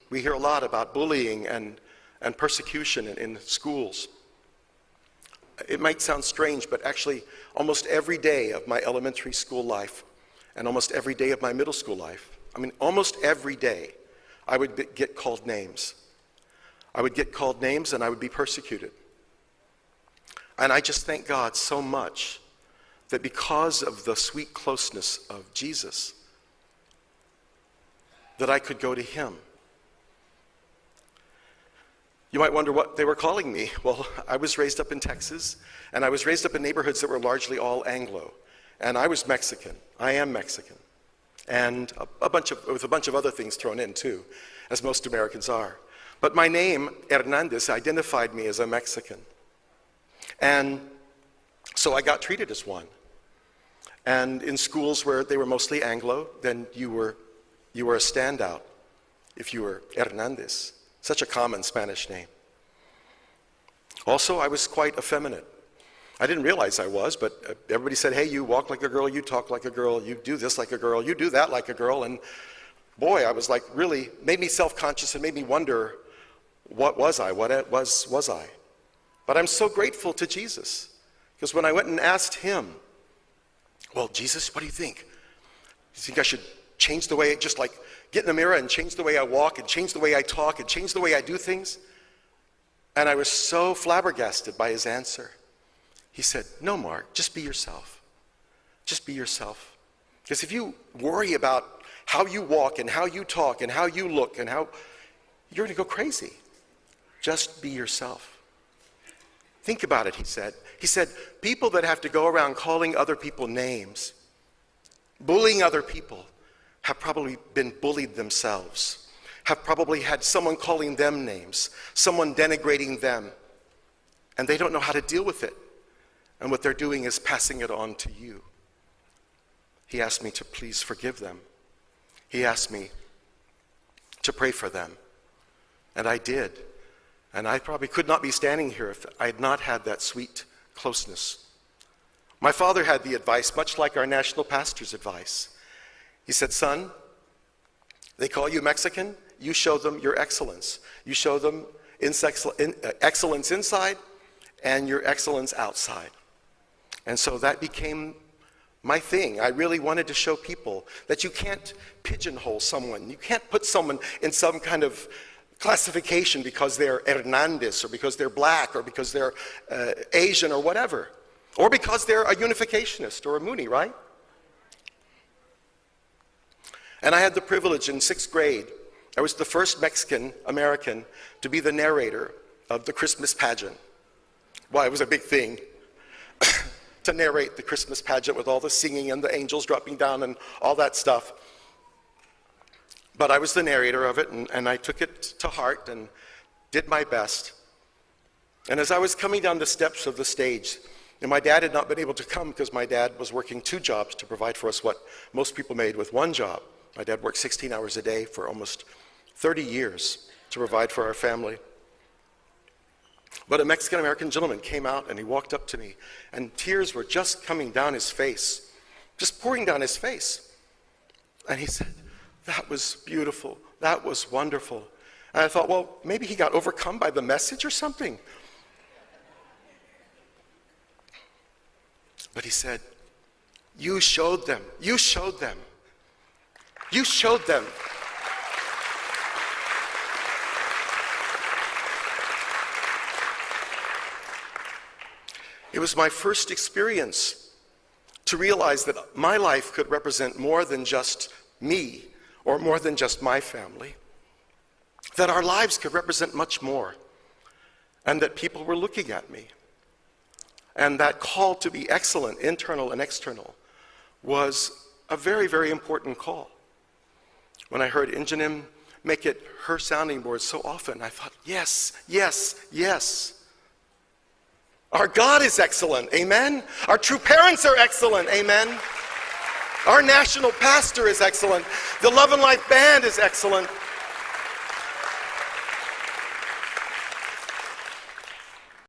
We hear a lot about bullying and persecution in schools. It might sound strange, but actually almost every day of my elementary school life and almost every day of my middle school life, almost every day, I would get called names. I would get called names and I would be persecuted. And I just thank God so much that because of the sweet closeness of Jesus, that I could go to him. You might wonder what they were calling me. Well, I was raised up in Texas, and I was raised up in neighborhoods that were largely all Anglo. And I was Mexican. I am Mexican. And with a bunch of other things thrown in too, as most Americans are. But my name, Hernandez, identified me as a Mexican. And so I got treated as one. And in schools where they were mostly Anglo, then you were a standout if you were Hernandez. Such a common Spanish name. Also, I was quite effeminate. I didn't realize I was, but everybody said, hey, you walk like a girl, you talk like a girl, you do this like a girl, you do that like a girl. And boy, I was like really, made me self-conscious and made me wonder, what was I? What was I? But I'm so grateful to Jesus. Because when I went and asked him, well, Jesus, what do you think? Do you think I should change the way, just like get in the mirror and change the way I walk and change the way I talk and change the way I do things? And I was so flabbergasted by his answer. He said, no, Mark, just be yourself. Just be yourself. Because if you worry about how you walk and how you talk and how you look and how, you're going to go crazy. Just be yourself. Think about it, he said. He said, people that have to go around calling other people names, bullying other people, have probably been bullied themselves, have probably had someone calling them names, someone denigrating them, and they don't know how to deal with it. And what they're doing is passing it on to you. He asked me to please forgive them. He asked me to pray for them. And I did. And I probably could not be standing here if I had not had that sweet closeness. My father had the advice, much like our national pastor's advice. He said, son, they call you Mexican, you show them your excellence. You show them excellence inside and your excellence outside. And so that became my thing. I really wanted to show people that you can't pigeonhole someone. You can't put someone in some kind of classification because they're Hernandez or because they're black or because they're Asian or whatever. Or because they're a unificationist or a Mooney, right? And I had the privilege in 6th grade, I was the first Mexican American to be the narrator of the Christmas pageant. Well, it was a big thing to narrate the Christmas pageant with all the singing and the angels dropping down and all that stuff. But I was the narrator of it, and I took it to heart and did my best. And as I was coming down the steps of the stage, and my dad had not been able to come because my dad was working 2 jobs to provide for us what most people made with 1 job. My dad worked 16 hours a day for almost 30 years to provide for our family. But a Mexican-American gentleman came out and he walked up to me, and tears were just coming down his face, just pouring down his face. And he said, that was beautiful, that was wonderful. And I thought, well, maybe he got overcome by the message or something. But he said, you showed them, you showed them. You showed them. It was my first experience to realize that my life could represent more than just me or more than just my family. That our lives could represent much more. And that people were looking at me. And that call to be excellent, internal and external, was a very, very important call. When I heard Injanim make it her sounding board so often, I thought, yes, yes, yes. Our God is excellent, amen? Our true parents are excellent, amen? Our national pastor is excellent. The Love and Life Band is excellent.